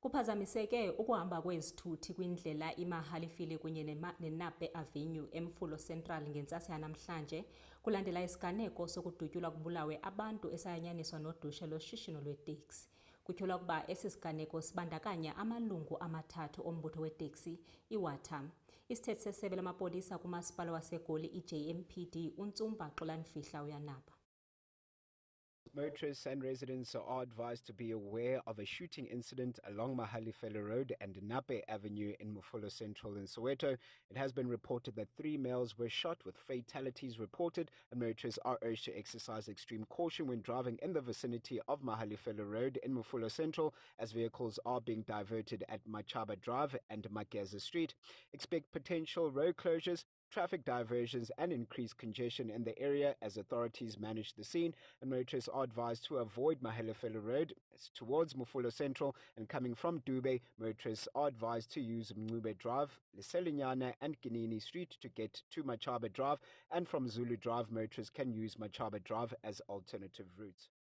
Kuphazamiseke ukuhamba kwezithuthi kwindlela iMahalefile kunye neNape Avenue eMofolo Central ngentsasa yanamhlanje kulandela isiganeko sokudutyulwa kubulawe abantu esayanyaniswa nodushe loshishino lweeteksi. Kutyholwa ukuba esi siganeko sibandakanya amalungu amathathu ombutho weeteksi i-Wata. Isithethi sesebe lamapolisa kumasipala waseGoli i-JMPD uNtsumba Xolanifihla uyanapa. Motorists and residents are advised to be aware of a shooting incident along Mahalefile Road and Nape Avenue in Mofolo Central in Soweto. It has been reported that 3 males were shot with fatalities reported, and motorists are urged to exercise extreme caution when driving in the vicinity of Mahalefile Road in Mofolo Central, as vehicles are being diverted at Machaba Drive and Mageza Street. Expect potential road closures, traffic diversions and increased congestion in the area as authorities manage the scene, and motorists are advised to avoid Mahalefile Road towards Mofolo Central, and coming from Dube, motorists are advised to use Mncube Drive, Leselinyana and Kinini Street to get to Machaba Drive, and from Zulu Drive, motorists can use Machaba Drive as alternative routes.